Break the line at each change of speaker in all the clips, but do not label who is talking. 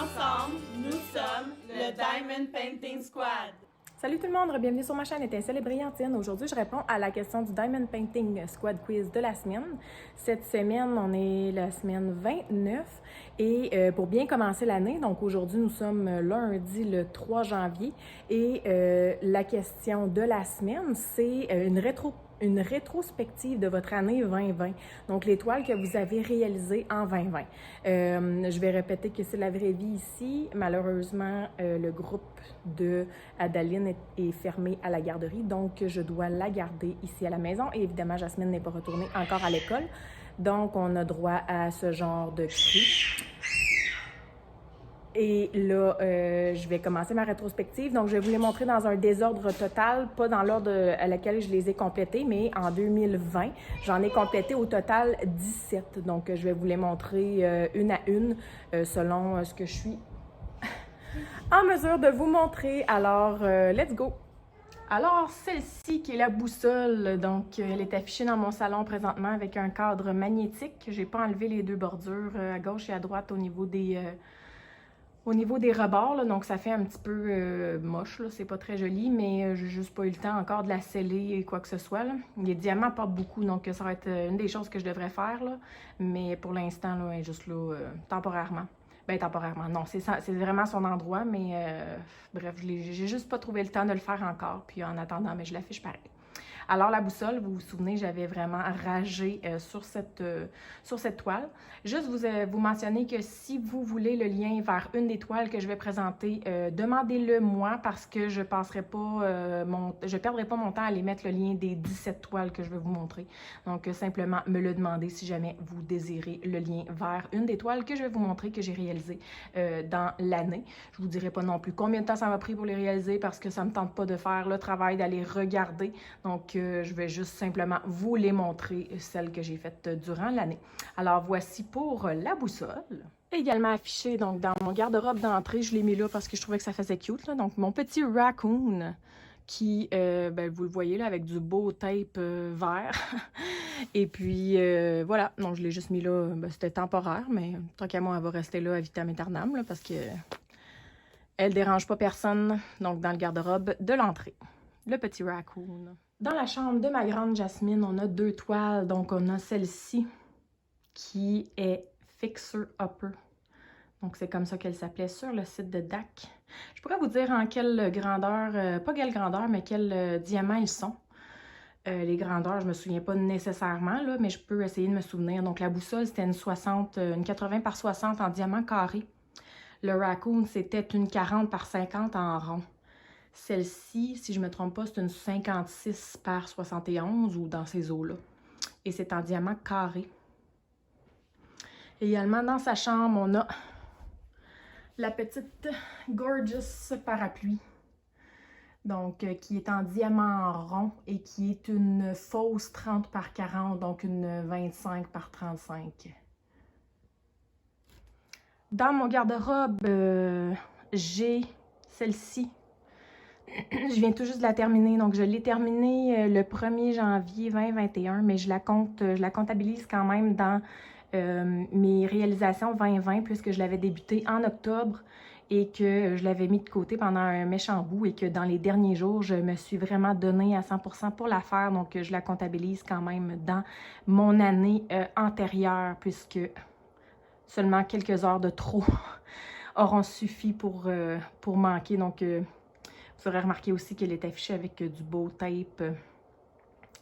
Ensemble, nous sommes le Diamond Painting Squad.
Salut tout le monde, bienvenue sur ma chaîne Étincelle et Brillantine. Aujourd'hui, je réponds à la question du Diamond Painting Squad Quiz de la semaine. Cette semaine, on est la semaine 29 et pour bien commencer l'année, donc aujourd'hui, nous sommes lundi le 3 janvier et la question de la semaine, c'est une rétrospective de votre année 2020, donc l'étoile que vous avez réalisée en 2020. Je vais répéter que c'est la vraie vie ici. Malheureusement, le groupe de Adaline est fermé à la garderie, donc je dois la garder ici à la maison. Et évidemment, Jasmine n'est pas retournée encore à l'école, donc on a droit à ce genre de cris. Et là, je vais commencer ma rétrospective. Donc, je vais vous les montrer dans un désordre total, pas dans l'ordre à laquelle je les ai complétés, mais en 2020, j'en ai complété au total 17. Donc, je vais vous les montrer une à une selon ce que je suis en mesure de vous montrer. Alors, let's go! Alors, celle-ci qui est la boussole, donc elle est affichée dans mon salon présentement avec un cadre magnétique. J'ai pas enlevé les deux bordures à gauche et à droite au niveau des rebords, là, donc ça fait un petit peu moche, là, c'est pas très joli, mais j'ai juste pas eu le temps encore de la sceller et quoi que ce soit, là. Les diamants apportent beaucoup, donc ça va être une des choses que je devrais faire, là, mais pour l'instant, là, elle est juste là temporairement. Ben temporairement, non, c'est vraiment son endroit, mais bref, j'ai juste pas trouvé le temps de le faire encore, puis en attendant, mais je l'affiche pareil. Alors, la boussole, vous vous souvenez, j'avais vraiment ragé sur cette toile. Juste vous mentionner que si vous voulez le lien vers une des toiles que je vais présenter, demandez-le moi parce que je perdrai pas mon temps à aller mettre le lien des 17 toiles que je vais vous montrer. Donc, simplement me le demander si jamais vous désirez le lien vers une des toiles que je vais vous montrer que j'ai réalisées dans l'année. Je vous dirai pas non plus combien de temps ça m'a pris pour les réaliser parce que ça me tente pas de faire le travail d'aller regarder. Donc, je vais juste simplement vous les montrer, celles que j'ai faites durant l'année. Alors, voici pour la boussole. Également affiché donc dans mon garde-robe d'entrée, je l'ai mis là parce que je trouvais que ça faisait cute, là. Donc, mon petit raccoon qui, vous le voyez là, avec du beau tape vert. Et puis, voilà. Donc, je l'ai juste mis là. C'était temporaire, mais tant qu'à moi, elle va rester là à vitam aeternam, là, parce que elle dérange pas personne. Donc, dans le garde-robe de l'entrée. Le petit raccoon. Dans la chambre de ma grande Jasmine, on a deux toiles. Donc, on a celle-ci qui est Fixer Upper. Donc, c'est comme ça qu'elle s'appelait sur le site de DAC. Je pourrais vous dire en quelle grandeur, pas quelle grandeur, mais quel diamant ils sont. Les grandeurs, je me souviens pas nécessairement, là, mais je peux essayer de me souvenir. Donc, la boussole, c'était une 80 par 60 en diamant carré. Le raccoon, c'était une 40 par 50 en rond. Celle-ci, si je ne me trompe pas, c'est une 56 par 71 ou dans ces eaux-là. Et c'est en diamant carré. Également, dans sa chambre, on a la petite Gorgeous parapluie. Donc, qui est en diamant rond et qui est une fausse 30 par 40, donc une 25 par 35. Dans mon garde-robe, j'ai celle-ci. Je viens tout juste de la terminer, donc je l'ai terminée le 1er janvier 2021, mais je la comptabilise quand même dans mes réalisations 2020 puisque je l'avais débuté en octobre et que je l'avais mis de côté pendant un méchant bout et que dans les derniers jours, je me suis vraiment donnée à 100% pour la faire, donc je la comptabilise quand même dans mon année antérieure puisque seulement quelques heures de trop auront suffi pour manquer, donc... Vous aurez remarqué aussi qu'elle est affichée avec du beau tape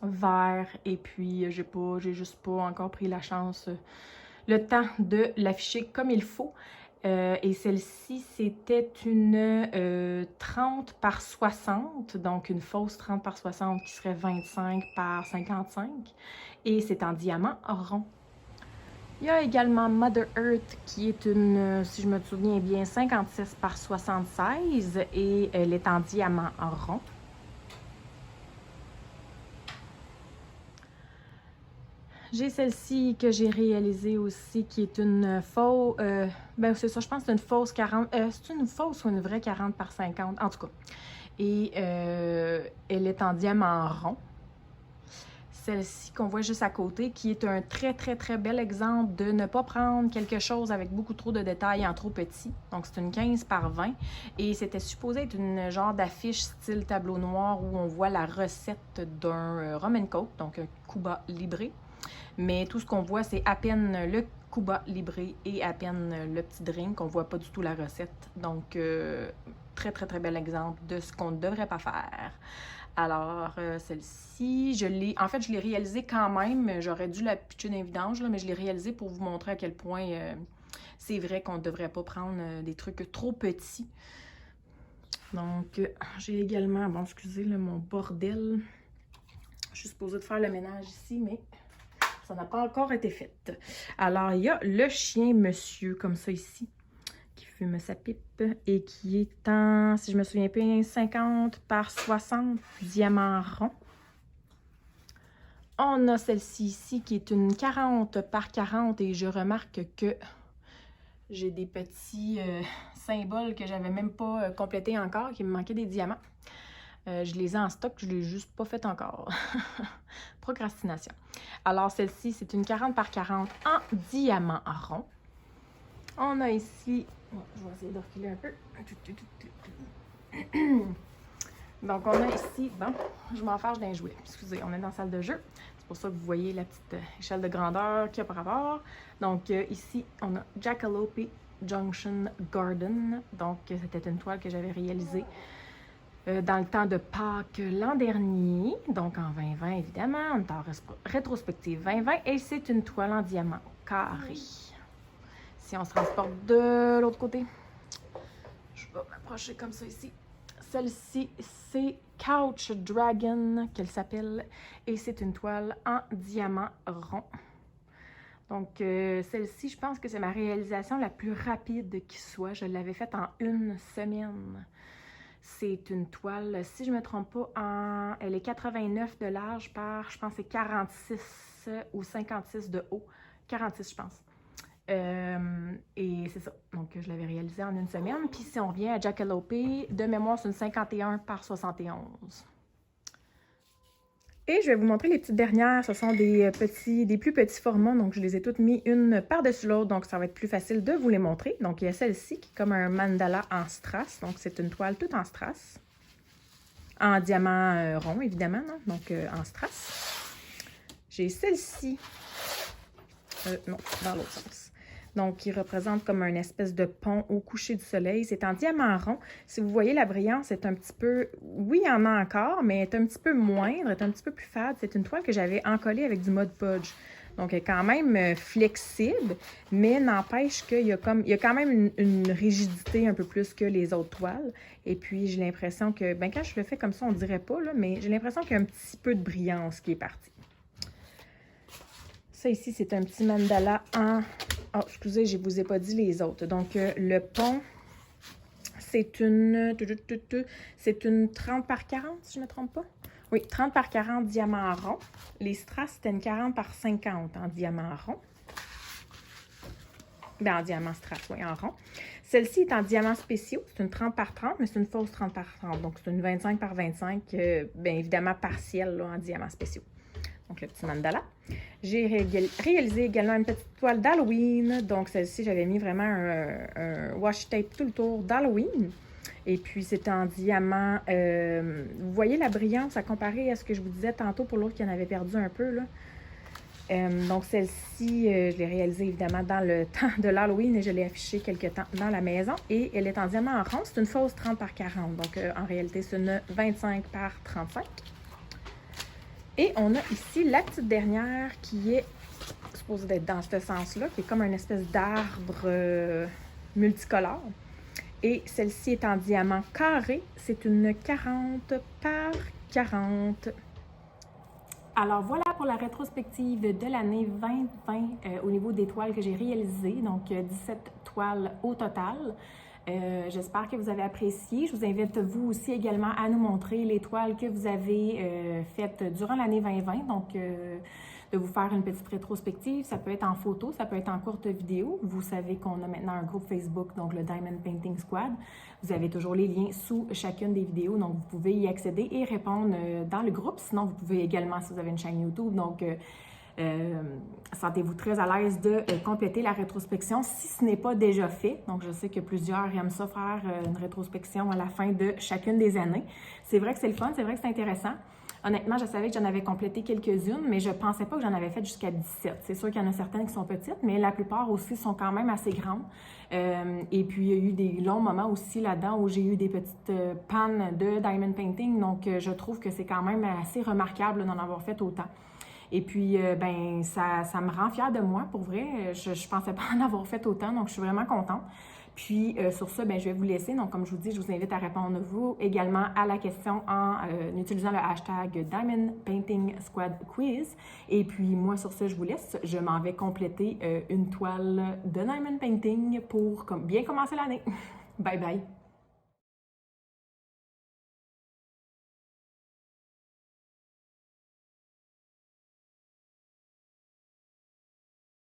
vert. Et puis, j'ai juste pas encore pris la chance, le temps de l'afficher comme il faut. Et celle-ci, c'était une 30 par 60. Donc, une fausse 30 par 60 qui serait 25 par 55. Et c'est en diamant rond. Il y a également Mother Earth qui est une, si je me souviens bien, 56 par 76 et elle est en diamant rond. J'ai celle-ci que j'ai réalisée aussi qui est une fausse, c'est ça, je pense que c'est une fausse 40, c'est une fausse ou une vraie 40 par 50, en tout cas. Et elle est en diamant rond. celle-ci qu'on voit juste à côté, qui est un très, très, très bel exemple de ne pas prendre quelque chose avec beaucoup trop de détails en trop petit. Donc, c'est une 15 par 20 et c'était supposé être une genre d'affiche style tableau noir où on voit la recette d'un rum and coke, donc un Cuba Libre. Mais tout ce qu'on voit, c'est à peine le Cuba Libre et à peine le petit drink. On ne voit pas du tout la recette. Donc, très, très, très bel exemple de ce qu'on ne devrait pas faire. Alors, celle-ci, je l'ai réalisée quand même. J'aurais dû la pitcher dans les vidanges, là, mais je l'ai réalisée pour vous montrer à quel point c'est vrai qu'on ne devrait pas prendre des trucs trop petits. Donc, j'ai également, bon, excusez là, mon bordel. Je suis supposée de faire le ménage ici, mais ça n'a pas encore été fait. Alors, il y a le chien monsieur, comme ça ici, qui fume sa pipe et qui est en, si je me souviens bien, 50 par 60 diamants ronds. On a celle-ci ici qui est une 40 par 40 et je remarque que j'ai des petits symboles que j'avais même pas complétés encore, qui me manquaient des diamants. Je les ai en stock, je ne l'ai juste pas fait encore. Procrastination. Alors, celle-ci, c'est une 40 par 40 en diamant rond. On a ici... Bon, je vais essayer de reculer un peu. Donc, on a ici... Bon, je m'enfarge d'un jouet. Excusez, on est dans la salle de jeu. C'est pour ça que vous voyez la petite échelle de grandeur qu'il y a par rapport. Donc, ici, on a Jackalope Junction Garden. Donc, c'était une toile que j'avais réalisée dans le temps de Pâques l'an dernier, donc en 2020 évidemment, on est en rétrospective 2020 et c'est une toile en diamant carré. Si on se transporte de l'autre côté, je vais m'approcher comme ça ici. Celle-ci, c'est Couch Dragon qu'elle s'appelle et c'est une toile en diamant rond. Donc, celle-ci, je pense que c'est ma réalisation la plus rapide qui soit. Je l'avais faite en 1 semaine. C'est une toile, si je ne me trompe pas, elle est 89 de large par, je pense, c'est 46 ou 56 de haut. 46, je pense. Et c'est ça. Donc, je l'avais réalisé en 1 semaine. Puis, si on revient à Jackalope, de mémoire, c'est une 51 par 71. Et je vais vous montrer les petites dernières. Ce sont des plus petits formats. Donc, je les ai toutes mis une par-dessus l'autre. Donc, ça va être plus facile de vous les montrer. Donc, il y a celle-ci qui est comme un mandala en strass. Donc, c'est une toile toute en strass. En diamant rond, évidemment. Non? Donc, en strass. J'ai celle-ci. Non, dans l'autre sens. Donc, qui représente comme une espèce de pont au coucher du soleil. C'est en diamant rond. Si vous voyez, la brillance est un petit peu... Oui, il y en a encore, mais elle est un petit peu moindre, elle est un petit peu plus fade. C'est une toile que j'avais encollée avec du Mod Podge. Donc, elle est quand même flexible, mais n'empêche qu'il y a quand même une rigidité un peu plus que les autres toiles. Et puis, j'ai l'impression que... Ben, quand je le fais comme ça, on ne dirait pas, là, mais j'ai l'impression qu'il y a un petit peu de brillance qui est partie. Ça ici, c'est un petit mandala en... Oh, excusez, je ne vous ai pas dit les autres. Donc, le pont, c'est une 30 par 40, si je ne me trompe pas. Oui, 30 par 40 diamant rond. Les strass, c'était une 40 par 50 en diamant rond. Bien, en diamant strass, oui, en rond. Celle-ci est en diamants spéciaux. C'est une 30 par 30, mais c'est une fausse 30 par 30. Donc, c'est une 25 par 25, bien évidemment partielle là, en diamants spéciaux. Donc, le petit mandala. J'ai réalisé également une petite toile d'Halloween. Donc, celle-ci, j'avais mis vraiment un washi tape tout le tour d'Halloween. Et puis, c'est en diamant. Vous voyez la brillance à comparer à ce que je vous disais tantôt pour l'autre qui en avait perdu un peu, là. Donc, celle-ci, je l'ai réalisée évidemment dans le temps de l'Halloween et je l'ai affichée quelques temps dans la maison. Et elle est en diamant rond. C'est une fausse 30 par 40. Donc, en réalité, c'est une 25 par 35. Et on a ici la petite dernière qui est supposée d'être dans ce sens-là, qui est comme une espèce d'arbre multicolore. Et celle-ci est en diamant carré. C'est une 40 par 40. Alors voilà pour la rétrospective de l'année 2020 au niveau des toiles que j'ai réalisées. Donc 17 toiles au total. J'espère que vous avez apprécié. Je vous invite vous aussi également à nous montrer les toiles que vous avez faites durant l'année 2020. Donc, de vous faire une petite rétrospective. Ça peut être en photo, ça peut être en courte vidéo. Vous savez qu'on a maintenant un groupe Facebook, donc le Diamond Painting Squad. Vous avez toujours les liens sous chacune des vidéos, donc vous pouvez y accéder et répondre dans le groupe. Sinon, vous pouvez également, si vous avez une chaîne YouTube, donc sentez-vous très à l'aise de compléter la rétrospection si ce n'est pas déjà fait. Donc, je sais que plusieurs aiment ça faire une rétrospection à la fin de chacune des années. C'est vrai que c'est le fun, c'est vrai que c'est intéressant. Honnêtement, je savais que j'en avais complété quelques-unes, mais je ne pensais pas que j'en avais fait jusqu'à 17. C'est sûr qu'il y en a certaines qui sont petites, mais la plupart aussi sont quand même assez grandes. Et puis, il y a eu des longs moments aussi là-dedans où j'ai eu des petites pannes de diamond painting. Donc, je trouve que c'est quand même assez remarquable d'en avoir fait autant. Et puis, ben, ça me rend fière de moi, pour vrai. Je ne pensais pas en avoir fait autant, donc je suis vraiment contente. Puis, sur ça, ben, je vais vous laisser. Donc, comme je vous dis, je vous invite à répondre, vous, également à la question en utilisant le hashtag Diamond Painting Squad Quiz. Et puis, moi, sur ça, je vous laisse. Je m'en vais compléter une toile de Diamond Painting pour bien commencer l'année. Bye bye!